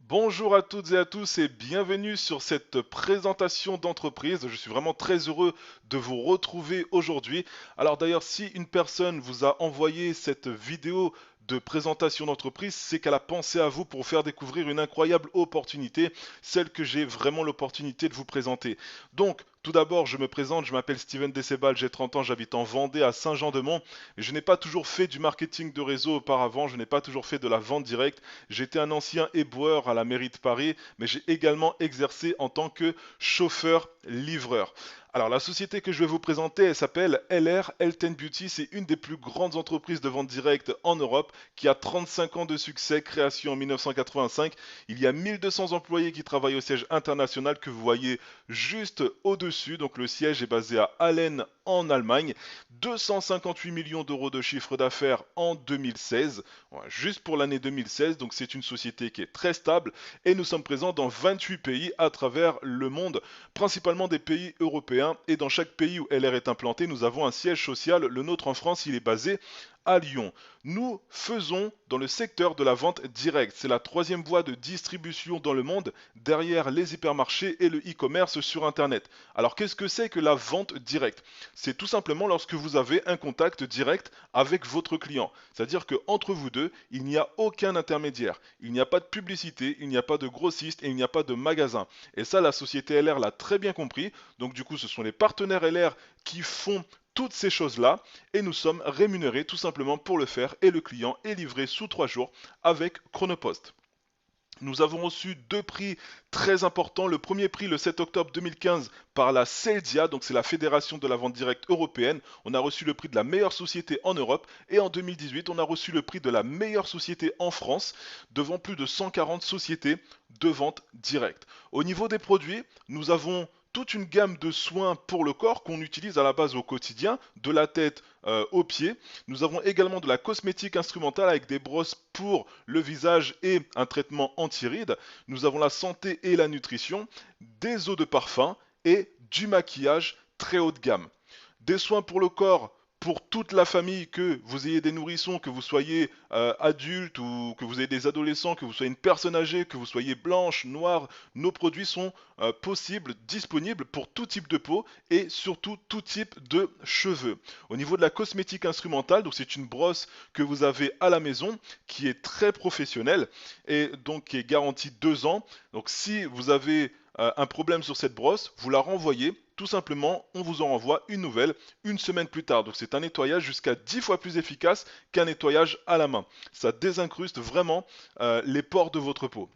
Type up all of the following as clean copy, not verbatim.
Bonjour à toutes et à tous et bienvenue sur cette présentation d'entreprise. Je suis vraiment très heureux de vous retrouver aujourd'hui. Alors d'ailleurs, si une personne vous a envoyé cette vidéo de présentation d'entreprise, c'est qu'elle a pensé à vous pour faire découvrir une incroyable opportunité, celle que j'ai vraiment l'opportunité de vous présenter. Donc, tout d'abord, je me présente, je m'appelle Steven Decebal, j'ai 30 ans, j'habite en Vendée à Saint-Jean-de-Mont. Je n'ai pas toujours fait du marketing de réseau auparavant, je n'ai pas toujours fait de la vente directe. J'étais un ancien éboueur à la mairie de Paris, mais j'ai également exercé en tant que chauffeur-livreur. Alors la société que je vais vous présenter, elle s'appelle LR Health and Beauty. C'est une des plus grandes entreprises de vente directe en Europe qui a 35 ans de succès, création en 1985. Il y a 1200 employés qui travaillent au siège international que vous voyez juste au-dessus. Donc le siège est basé à Allen en Allemagne. 258 millions d'euros de chiffre d'affaires en 2016. Voilà, juste pour l'année 2016, donc c'est une société qui est très stable et nous sommes présents dans 28 pays à travers le monde, principalement des pays européens, et dans chaque pays où LR est implanté, nous avons un siège social. Le nôtre en France, il est basé à Lyon. Nous faisons dans le secteur de la vente directe. C'est la troisième voie de distribution dans le monde, derrière les hypermarchés et le e-commerce sur Internet. Alors qu'est-ce que c'est que la vente directe? C'est tout simplement lorsque vous avez un contact direct avec votre client. C'est-à-dire qu'entre vous deux, il n'y a aucun intermédiaire. Il n'y a pas de publicité, il n'y a pas de grossiste et il n'y a pas de magasin. Et ça, la société LR l'a très bien compris. Donc du coup, ce sont les partenaires LR qui font toutes ces choses-là et nous sommes rémunérés tout simplement pour le faire et le client est livré sous 3 jours avec Chronopost. Nous avons reçu deux prix très importants. Le premier prix le 7 octobre 2015 par la CELDIA, donc c'est la Fédération de la vente directe européenne. On a reçu le prix de la meilleure société en Europe et en 2018 on a reçu le prix de la meilleure société en France devant plus de 140 sociétés de vente directe. Au niveau des produits, nous avons toute une gamme de soins pour le corps qu'on utilise à la base au quotidien, de la tête aux pieds. Nous avons également de la cosmétique instrumentale avec des brosses pour le visage et un traitement anti-rides. Nous avons la santé et la nutrition, des eaux de parfum et du maquillage très haut de gamme. Des soins pour le corps pour toute la famille, que vous ayez des nourrissons, que vous soyez adulte ou que vous ayez des adolescents, que vous soyez une personne âgée, que vous soyez blanche, noire, nos produits sont possibles, disponibles pour tout type de peau et surtout tout type de cheveux. Au niveau de la cosmétique instrumentale, donc c'est une brosse que vous avez à la maison qui est très professionnelle et donc qui est garantie 2 ans. Donc si vous avez un problème sur cette brosse, vous la renvoyez. Tout simplement, on vous en renvoie une nouvelle une semaine plus tard. Donc c'est un nettoyage jusqu'à 10 fois plus efficace qu'un nettoyage à la main. Ça désincruste vraiment les pores de votre peau.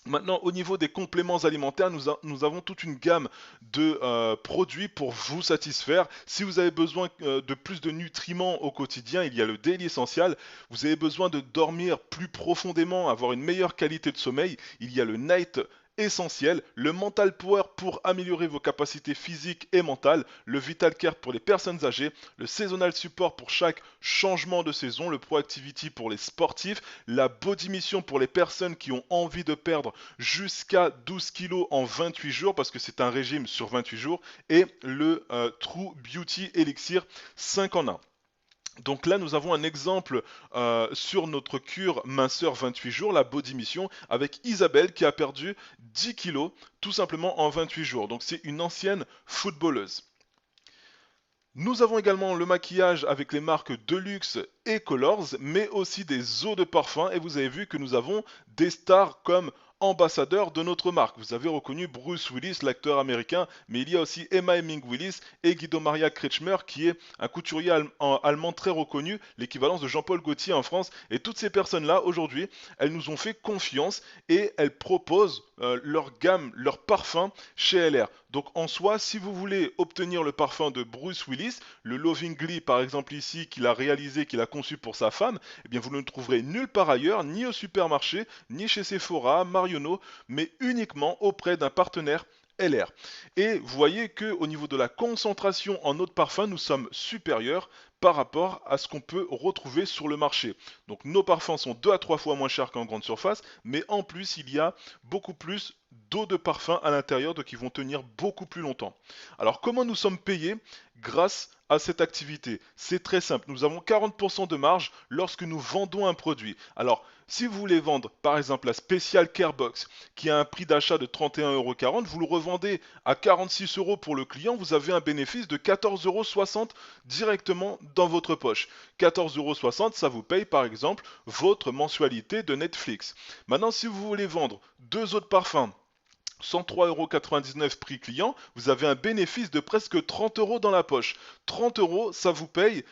Maintenant, au niveau des compléments alimentaires, nous avons toute une gamme de produits pour vous satisfaire. Si vous avez besoin de plus de nutriments au quotidien, il y a le Daily Essential. Vous avez besoin de dormir plus profondément, avoir une meilleure qualité de sommeil, il y a le Night Essentiel, le Mental Power pour améliorer vos capacités physiques et mentales, le Vital Care pour les personnes âgées, le Seasonal Support pour chaque changement de saison, le Proactivity pour les sportifs, la Body Mission pour les personnes qui ont envie de perdre jusqu'à 12 kilos en 28 jours parce que c'est un régime sur 28 jours et le True Beauty Elixir 5 en 1. Donc là, nous avons un exemple sur notre cure minceur 28 jours, la Body Mission, avec Isabelle qui a perdu 10 kilos tout simplement en 28 jours. Donc c'est une ancienne footballeuse. Nous avons également le maquillage avec les marques Deluxe et Colors, mais aussi des eaux de parfum. Et vous avez vu que nous avons des stars comme ambassadeurs de notre marque. Vous avez reconnu Bruce Willis, l'acteur américain, mais il y a aussi Emma Heming Willis et Guido Maria Kretschmer, qui est un couturier allemand très reconnu, l'équivalence de Jean-Paul Gaultier en France. Et toutes ces personnes-là, aujourd'hui, elles nous ont fait confiance et elles proposent leur gamme, leur parfum chez LR. Donc en soi, si vous voulez obtenir le parfum de Bruce Willis, le Lovingly par exemple ici, qu'il a réalisé, qu'il a conçu pour sa femme, eh bien vous ne le trouverez nulle part ailleurs, ni au supermarché, ni chez Sephora, Marionneau, mais uniquement auprès d'un partenaire LR. Et vous voyez qu'au niveau de la concentration en eau de parfum, nous sommes supérieurs par rapport à ce qu'on peut retrouver sur le marché. Donc nos parfums sont 2 à 3 fois moins chers qu'en grande surface, mais en plus il y a beaucoup plus d'eau de parfum à l'intérieur, donc ils vont tenir beaucoup plus longtemps. Alors comment nous sommes payés grâce à cette activité? C'est très simple, nous avons 40% de marge lorsque nous vendons un produit. Alors Si vous voulez vendre par exemple la Special Care Box qui a un prix d'achat de 31,40 €, vous le revendez à 46 € pour le client, vous avez un bénéfice de 14,60 € directement dans votre poche. 14,60 €, ça vous paye par exemple votre mensualité de Netflix. Maintenant, si vous voulez vendre deux autres parfums, 103,99 € prix client, vous avez un bénéfice de presque 30 € dans la poche. 30 €, ça vous paye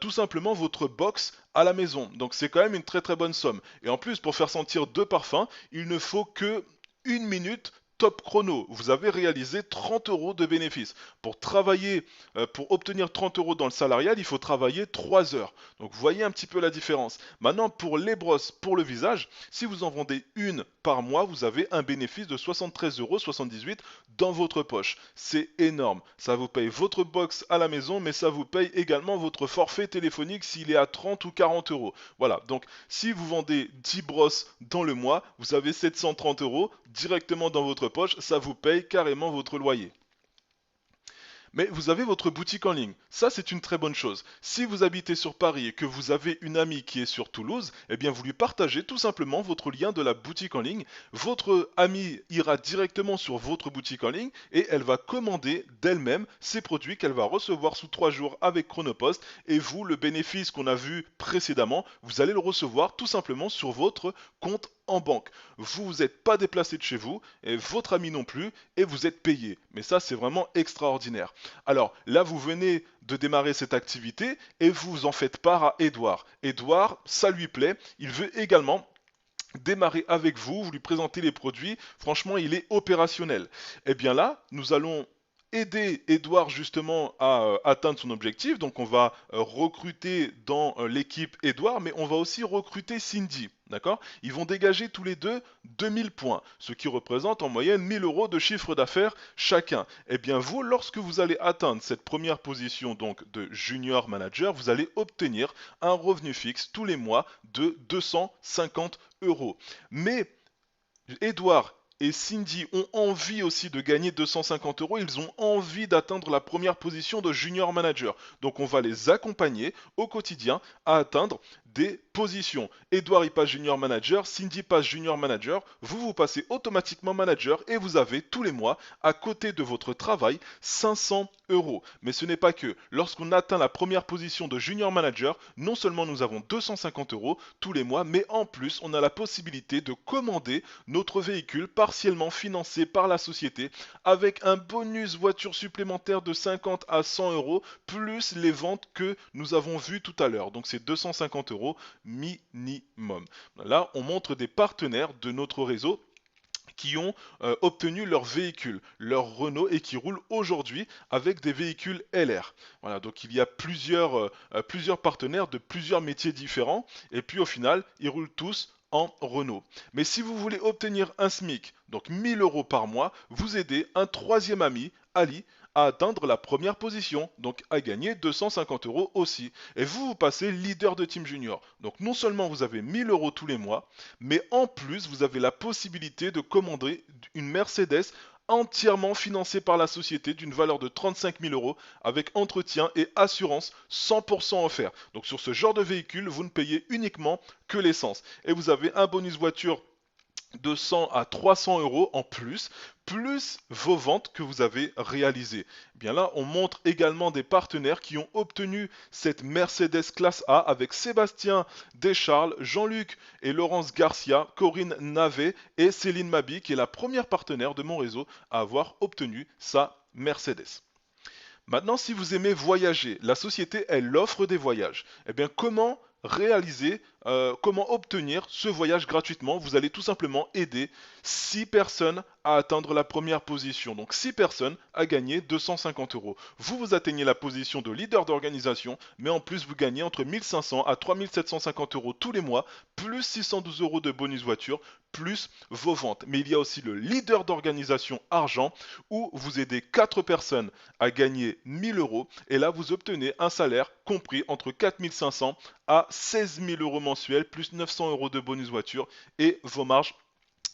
tout simplement votre box à la maison. Donc c'est quand même une très très bonne somme. Et en plus, pour faire sentir deux parfums, il ne faut que une minute top chrono. Vous avez réalisé 30 € de bénéfice. Pour travailler, pour obtenir 30 € dans le salarial, il faut travailler 3 heures. Donc vous voyez un petit peu la différence. Maintenant, pour les brosses pour le visage, si vous en vendez une par mois, vous avez un bénéfice de 73,78 € dans votre poche. C'est énorme. Ça vous paye votre box à la maison, mais ça vous paye également votre forfait téléphonique s'il est à 30 ou 40 €. Voilà, donc si vous vendez 10 brosses dans le mois, vous avez 730 € directement dans votre poche, ça vous paye carrément votre loyer. Mais vous avez votre boutique en ligne. Ça, c'est une très bonne chose. Si vous habitez sur Paris et que vous avez une amie qui est sur Toulouse, eh bien, vous lui partagez tout simplement votre lien de la boutique en ligne. Votre amie ira directement sur votre boutique en ligne et elle va commander d'elle-même ces produits qu'elle va recevoir sous 3 jours avec Chronopost. Et vous, le bénéfice qu'on a vu précédemment, vous allez le recevoir tout simplement sur votre compte en banque. Vous vous êtes pas déplacé de chez vous, et votre ami non plus, et vous êtes payé. Mais ça, c'est vraiment extraordinaire. Alors là, vous venez de démarrer cette activité et vous en faites part à Edouard. Edouard, ça lui plaît. Il veut également démarrer avec vous, vous lui présentez les produits. Franchement, il est opérationnel. Et bien là, nous allons aider Edouard justement à atteindre son objectif. Donc on va recruter dans l'équipe Edouard, mais on va aussi recruter Cindy. D'accord? Ils vont dégager tous les deux 2000 points, ce qui représente en moyenne 1000 € de chiffre d'affaires chacun. Et bien vous, lorsque vous allez atteindre cette première position donc de junior manager, vous allez obtenir un revenu fixe tous les mois de 250 €. Mais Edouard et Cindy ont envie aussi de gagner 250 €, ils ont envie d'atteindre la première position de junior manager. Donc on va les accompagner au quotidien à atteindre des positions. Edouard y passe junior manager, Cindy passe junior manager, vous passez automatiquement manager et vous avez tous les mois, à côté de votre travail, 500 €. Mais ce n'est pas que. Lorsqu'on atteint la première position de junior manager, non seulement nous avons 250 € tous les mois, mais en plus on a la possibilité de commander notre véhicule partiellement financé par la société avec un bonus voiture supplémentaire de 50 à 100 € plus les ventes que nous avons vues tout à l'heure. Donc c'est 250 € minimum. Là, on montre des partenaires de notre réseau qui ont obtenu leur véhicule, leur Renault, et qui roulent aujourd'hui avec des véhicules LR. Voilà, donc il y a plusieurs partenaires de plusieurs métiers différents, et puis au final, ils roulent tous en Renault. Mais si vous voulez obtenir un SMIC, donc 1000 € par mois, vous aidez un troisième ami, Ali, à atteindre la première position, donc à gagner 250 € aussi. Et vous passez leader de Team Junior. Donc non seulement vous avez 1000 € tous les mois, mais en plus vous avez la possibilité de commander une Mercedes entièrement financée par la société d'une valeur de 35 000 € avec entretien et assurance 100% offert. Donc sur ce genre de véhicule, vous ne payez uniquement que l'essence. Et vous avez un bonus voiture de 100 à 300 € en plus, plus vos ventes que vous avez réalisées. Bien là, on montre également des partenaires qui ont obtenu cette Mercedes classe A avec Sébastien Descharles, Jean-Luc et Laurence Garcia, Corinne Navet et Céline Mabi, qui est la première partenaire de mon réseau à avoir obtenu sa Mercedes. Maintenant, si vous aimez voyager, la société, elle offre des voyages. Eh bien, comment comment obtenir ce voyage gratuitement? Vous allez tout simplement aider 6 personnes à atteindre la première position. Donc 6 personnes à gagner 250 €. Vous atteignez la position de leader d'organisation, mais en plus vous gagnez entre 1500 à 3750 € tous les mois, plus 612 € de bonus voiture, plus vos ventes. Mais il y a aussi le leader d'organisation argent, où vous aidez 4 personnes à gagner 1000 € et là vous obtenez un salaire compris entre 4500 à 16 000 € mensuels plus 900 € de bonus voiture et vos marges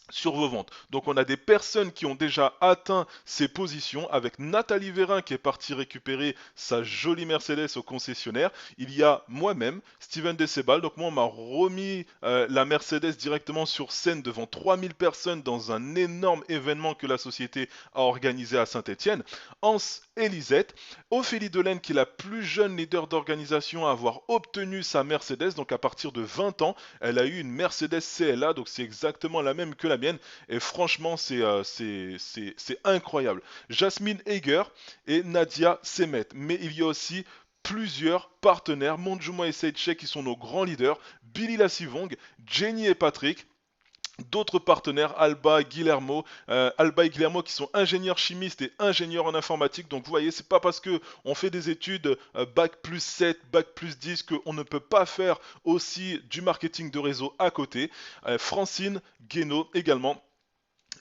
sur vos ventes. Donc on a des personnes qui ont déjà atteint ces positions avec Nathalie Vérin qui est partie récupérer sa jolie Mercedes au concessionnaire. Il y a moi-même, Steven Decebal. Donc moi on m'a remis la Mercedes directement sur scène devant 3000 personnes dans un énorme événement que la société a organisé à Saint-Étienne. Hans Elisette, Ophélie Delaine qui est la plus jeune leader d'organisation à avoir obtenu sa Mercedes. Donc à partir de 20 ans, elle a eu une Mercedes CLA. Donc c'est exactement la même que la mienne et franchement c'est incroyable. Jasmine Heger et Nadia Semet, mais il y a aussi plusieurs partenaires, Monjuma et Seiche qui sont nos grands leaders, Billy Lassivong, Jenny et Patrick, d'autres partenaires, Alba et Guillermo qui sont ingénieurs chimistes et ingénieurs en informatique. Donc vous voyez, c'est pas parce que on fait des études bac plus 7, bac plus 10 qu'on ne peut pas faire aussi du marketing de réseau à côté. Francine Guénaud également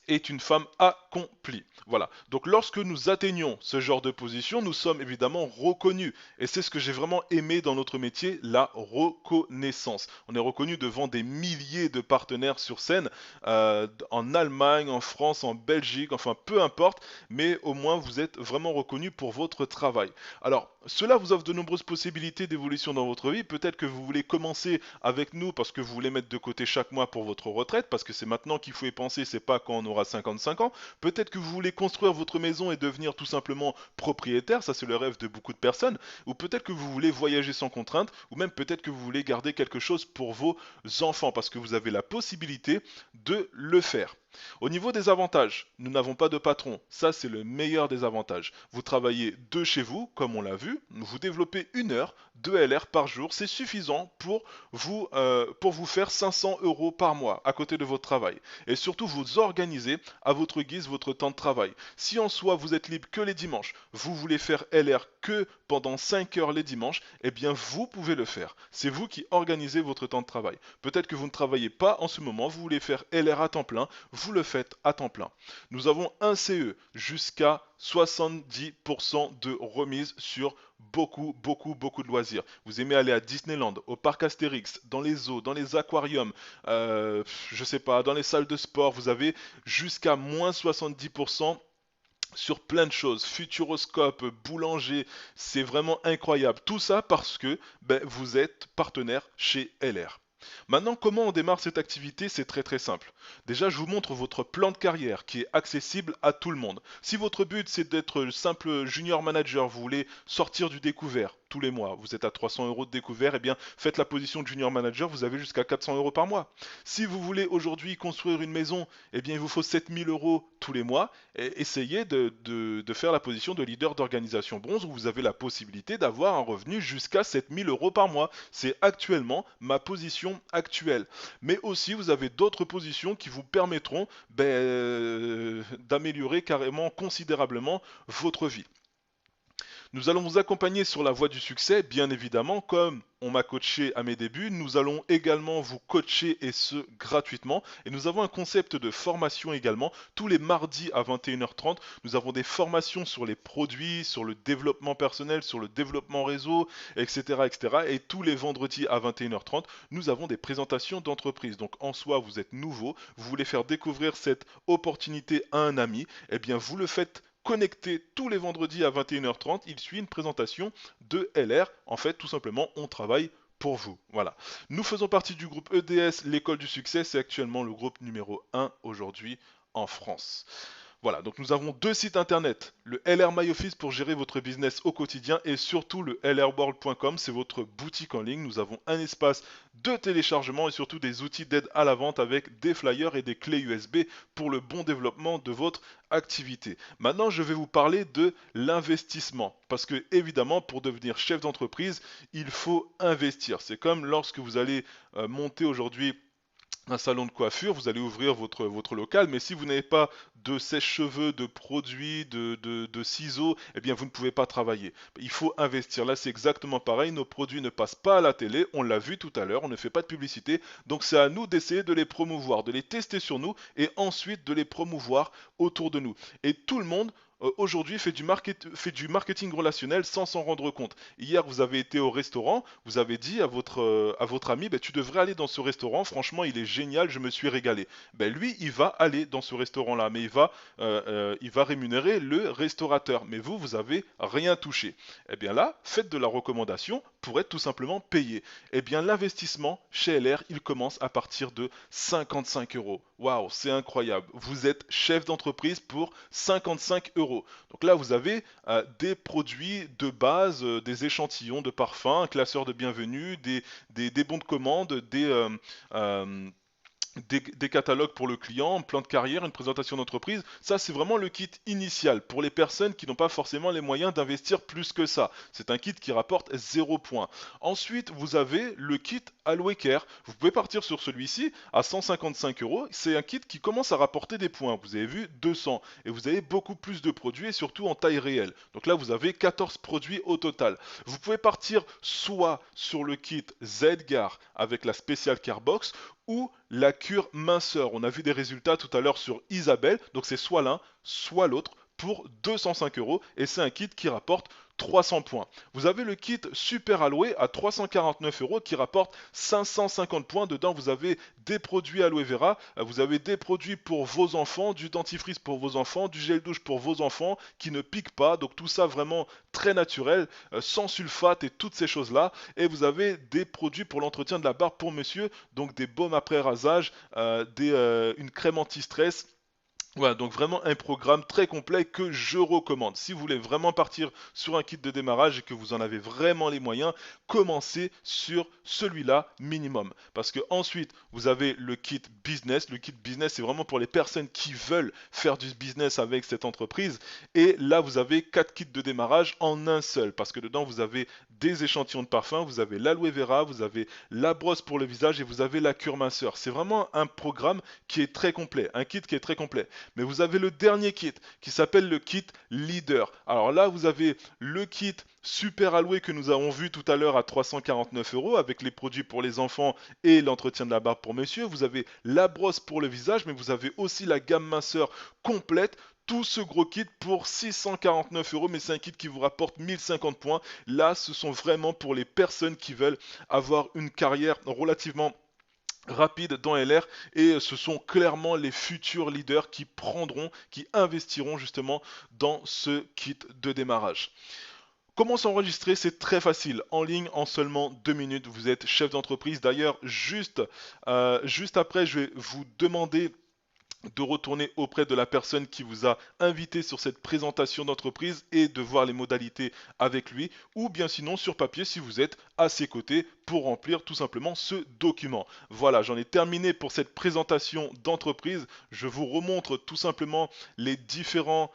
est une femme accomplie. Voilà. Donc lorsque nous atteignons ce genre de position, nous sommes évidemment reconnus. Et c'est ce que j'ai vraiment aimé dans notre métier, la reconnaissance. On est reconnu devant des milliers de partenaires sur scène, en Allemagne, en France, en Belgique, enfin peu importe, mais au moins vous êtes vraiment reconnu pour votre travail. Alors, cela vous offre de nombreuses possibilités d'évolution dans votre vie. Peut-être que vous voulez commencer avec nous parce que vous voulez mettre de côté chaque mois pour votre retraite, parce que c'est maintenant qu'il faut y penser, c'est pas quand on aura 55 ans. Peut-être que vous voulez construire votre maison et devenir tout simplement propriétaire, ça c'est le rêve de beaucoup de personnes. Ou peut-être que vous voulez voyager sans contrainte, ou même peut-être que vous voulez garder quelque chose pour vos enfants, parce que vous avez la possibilité de le faire. Au niveau des avantages, nous n'avons pas de patron. Ça, c'est le meilleur des avantages. Vous travaillez de chez vous, comme on l'a vu. Vous développez 1 heure de LR par jour. C'est suffisant pour vous faire 500 euros par mois à côté de votre travail. Et surtout, vous organisez à votre guise votre temps de travail. Si en soi, vous êtes libre que les dimanches, vous voulez faire LR que pendant 5 heures les dimanches, eh bien, vous pouvez le faire. C'est vous qui organisez votre temps de travail. Peut-être que vous ne travaillez pas en ce moment, vous voulez faire LR à temps plein, vous le faites à temps plein. Nous avons un CE jusqu'à 70% de remise sur beaucoup de loisirs. Vous aimez aller à Disneyland, au parc Astérix, dans les zoos, dans les aquariums, je sais pas, dans les salles de sport, vous avez jusqu'à moins 70% sur plein de choses, Futuroscope, Boulanger, c'est vraiment incroyable. Tout ça parce que vous êtes partenaire chez LR. Maintenant, comment on démarre cette activité? C'est très simple. Déjà, je vous montre votre plan de carrière qui est accessible à tout le monde. Si votre but c'est d'être simple junior manager, vous voulez sortir du découvert tous les mois, vous êtes à 300 euros de découvert, eh bien faites la position de junior manager, vous avez jusqu'à 400 euros par mois. Si vous voulez aujourd'hui construire une maison, eh bien il vous faut 7000 euros tous les mois. Et essayez de faire la position de leader d'organisation bronze où vous avez la possibilité d'avoir un revenu jusqu'à 7000 euros par mois. C'est actuellement ma position actuelle. Mais aussi, vous avez d'autres positions qui vous permettront d'améliorer carrément considérablement votre vie. Nous allons vous accompagner sur la voie du succès, bien évidemment, comme on m'a coaché à mes débuts. Nous allons également vous coacher et ce gratuitement. Et nous avons un concept de formation également. Tous les mardis à 21h30, nous avons des formations sur les produits, sur le développement personnel, sur le développement réseau, etc. etc. Et tous les vendredis à 21h30, nous avons des présentations d'entreprise. Donc en soi, vous êtes nouveau, vous voulez faire découvrir cette opportunité à un ami, eh bien vous le faites connecté tous les vendredis à 21h30, il suit une présentation de LR. En fait, tout simplement, on travaille pour vous. Voilà. Nous faisons partie du groupe EDS, l'école du succès. C'est actuellement le groupe numéro 1 aujourd'hui en France. Voilà, donc nous avons 2 sites internet, le LR My Office pour gérer votre business au quotidien et surtout le lrworld.com, c'est votre boutique en ligne. Nous avons un espace de téléchargement et surtout des outils d'aide à la vente avec des flyers et des clés USB pour le bon développement de votre activité. Maintenant, je vais vous parler de l'investissement parce que évidemment, pour devenir chef d'entreprise, il faut investir. C'est comme lorsque vous allez monter aujourd'hui un salon de coiffure, vous allez ouvrir votre local, mais si vous n'avez pas de sèche-cheveux, de produits, de ciseaux, eh bien vous ne pouvez pas travailler. Il faut investir. Là, c'est exactement pareil. Nos produits ne passent pas à la télé. On l'a vu tout à l'heure. On ne fait pas de publicité. Donc, c'est à nous d'essayer de les promouvoir, de les tester sur nous et ensuite de les promouvoir autour de nous. Et tout le monde aujourd'hui fait du marketing relationnel sans s'en rendre compte. Hier, vous avez été au restaurant, vous avez dit à votre ami, ben, tu devrais aller dans ce restaurant, franchement, il est génial, je me suis régalé. Ben, lui, il va aller dans ce restaurant-là, mais il va rémunérer le restaurateur. Mais vous, vous avez rien touché. Eh bien là, faites de la recommandation pour être tout simplement payé. Eh bien, l'investissement chez LR, il commence à partir de 55 euros. Waouh, c'est incroyable. Vous êtes chef d'entreprise pour 55 euros. Donc là, vous avez des produits de base, des échantillons de parfums, un classeur de bienvenue, des bons de commande, euh, des catalogues pour le client, un plan de carrière, une présentation d'entreprise. Ça, c'est vraiment le kit initial pour les personnes qui n'ont pas forcément les moyens d'investir plus que ça. C'est un kit qui rapporte 0 points. Ensuite, vous avez le kit Aloe Care. Vous pouvez partir sur celui-ci à 155 euros. C'est un kit qui commence à rapporter des points. Vous avez vu 200 et vous avez beaucoup plus de produits et surtout en taille réelle. Donc là, vous avez 14 produits au total. Vous pouvez partir soit sur le kit Zedgar avec la Special Care Box ou la cure minceur. On a vu des résultats tout à l'heure sur Isabelle, donc c'est soit l'un, soit l'autre pour 205 euros et c'est un kit qui rapporte 300 points. Vous avez le kit Super Aloe à 349 euros qui rapporte 550 points. Dedans, vous avez des produits aloe vera, vous avez des produits pour vos enfants, du dentifrice pour vos enfants, du gel douche pour vos enfants qui ne pique pas. Donc tout ça vraiment très naturel, sans sulfate et toutes ces choses-là. Et vous avez des produits pour l'entretien de la barbe pour monsieur, donc des baumes après rasage, une crème anti-stress. Voilà, donc vraiment un programme très complet que je recommande. Si vous voulez vraiment partir sur un kit de démarrage et que vous en avez vraiment les moyens, commencez sur celui-là minimum. Parce que ensuite, vous avez le kit business. Le kit business, c'est vraiment pour les personnes qui veulent faire du business avec cette entreprise. Et là, vous avez 4 kits de démarrage en un seul. Parce que dedans, vous avez des échantillons de parfum, vous avez l'aloe vera, vous avez la brosse pour le visage et vous avez la cure minceur. C'est vraiment un programme qui est très complet, un kit qui est très complet. Mais vous avez le dernier kit qui s'appelle le kit Leader. Alors là, vous avez le kit Super Aloe que nous avons vu tout à l'heure à 349 euros avec les produits pour les enfants et l'entretien de la barbe pour messieurs. Vous avez la brosse pour le visage, mais vous avez aussi la gamme minceur complète. Tout ce gros kit pour 649 euros, mais c'est un kit qui vous rapporte 1050 points. Là, ce sont vraiment pour les personnes qui veulent avoir une carrière relativement rapide dans LR et ce sont clairement les futurs leaders qui prendront, qui investiront justement dans ce kit de démarrage. Comment s'enregistrer? C'est très facile. En ligne, en seulement 2 minutes, vous êtes chef d'entreprise. D'ailleurs, juste après, je vais vous demander de retourner auprès de la personne qui vous a invité sur cette présentation d'entreprise et de voir les modalités avec lui, ou bien sinon sur papier si vous êtes à ses côtés pour remplir tout simplement ce document. Voilà, j'en ai terminé pour cette présentation d'entreprise. Je vous remontre tout simplement les différents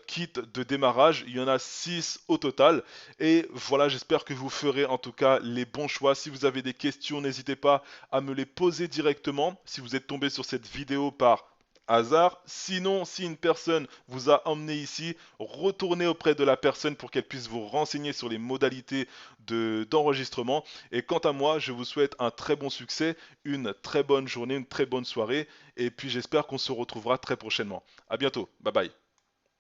kits de démarrage. Il y en a 6 au total. Et voilà, j'espère que vous ferez en tout cas les bons choix. Si vous avez des questions, n'hésitez pas à me les poser directement. Si vous êtes tombé sur cette vidéo par hasard. Sinon, si une personne vous a emmené ici, retournez auprès de la personne pour qu'elle puisse vous renseigner sur les modalités d'enregistrement. Et quant à moi, je vous souhaite un très bon succès, une très bonne journée, une très bonne soirée. Et puis j'espère qu'on se retrouvera très prochainement. À bientôt. Bye bye.